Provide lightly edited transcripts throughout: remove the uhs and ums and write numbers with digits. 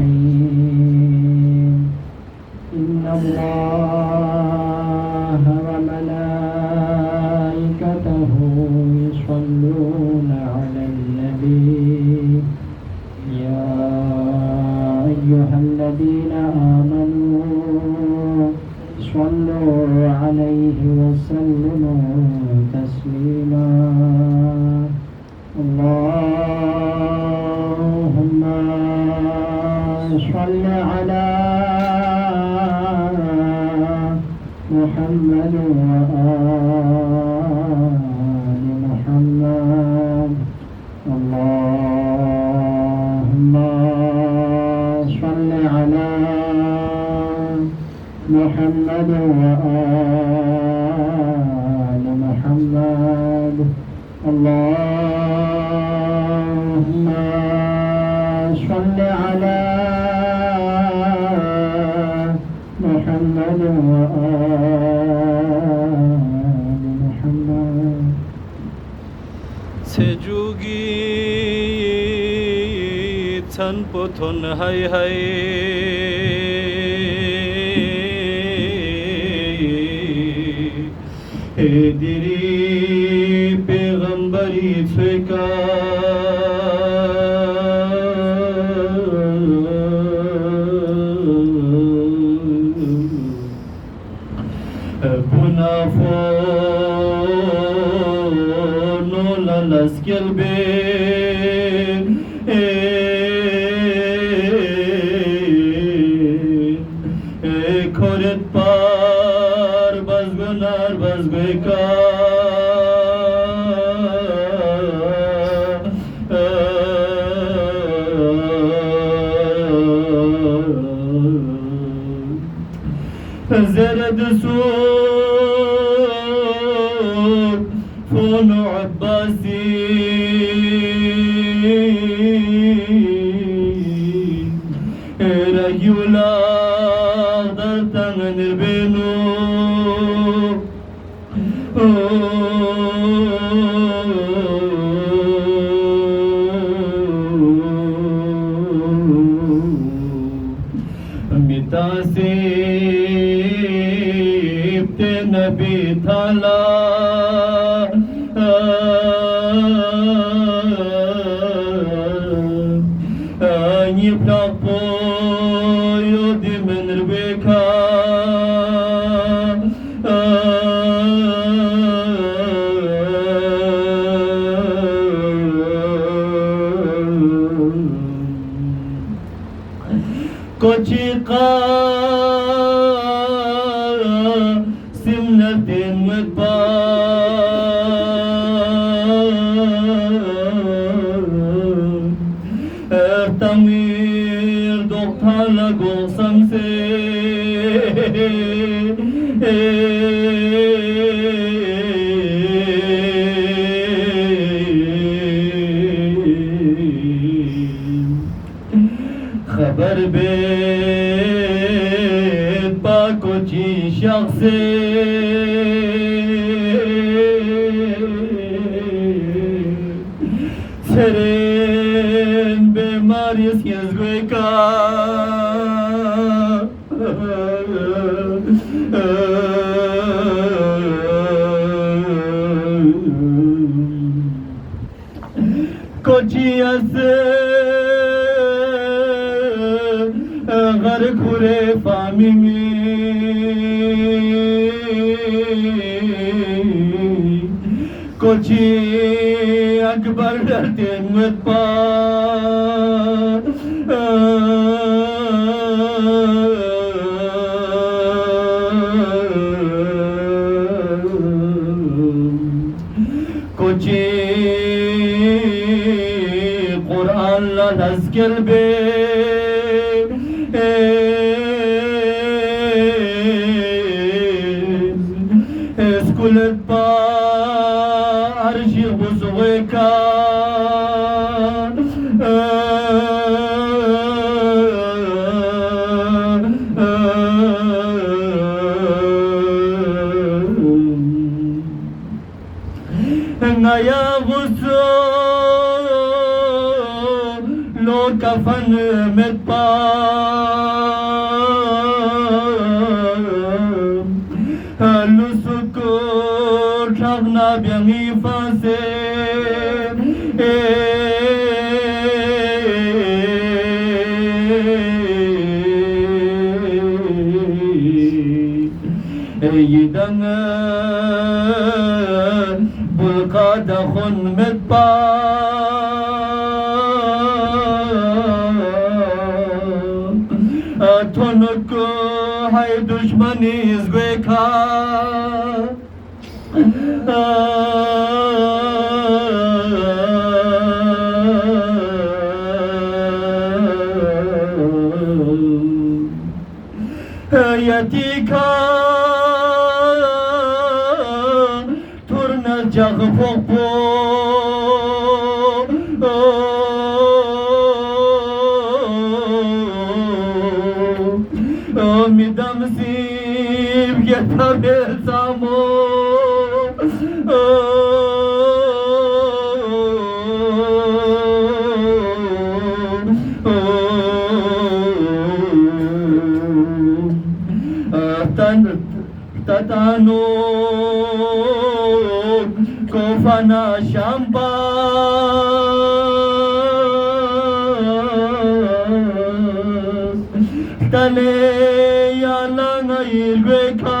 الرحيم إن الله وملائكته يصلون على النبي يا أيها الذين آمنوا صلوا عليه وسلموا تسليما اللهم صل على محمد وآل محمد اللهم صل على محمد وآل محمد اللهم صل على محمد وآل محمد 세주기 찬포톤 하이하이 Ediri peygamberi feka Bunafono la laskelbe Koret par bazgunar bazbeka زرد سوق فونو عباسي رجولا ضلتن نربينو متاسي نبي تالا اني بلاقو يودي من ربكا كوتشي سمنتين مدبار تمير دكتور لغو سمسي خبر بيت باكوتشي شخصي سرين بماريس يزويكا كوتشي غرق خوره فامیمی کوچی اکبر درتین مدپا کوچی قرآن لا نزکل بی اسكولت با عرشي بزويكا نايا غسو لو كفن medpam lusukur chagna biangi fase yidang bulqada khun medpam tonko hay dushmani izbeka yatika turna jagpokpo midam sib yetabel samo tatano kofana shamba tale yalanga ilweka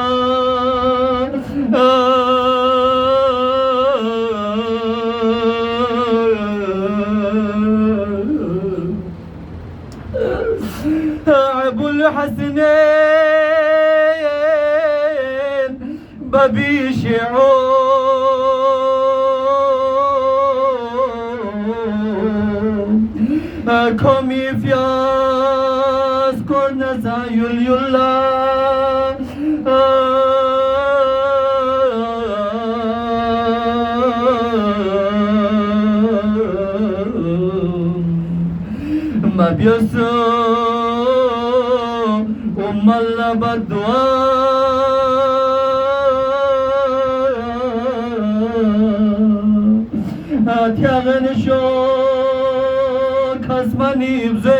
abul hasnain babi shi'ur komi fiyas korna sayul yulla mabyosu umalla badwa Tiagen sho kasmani bze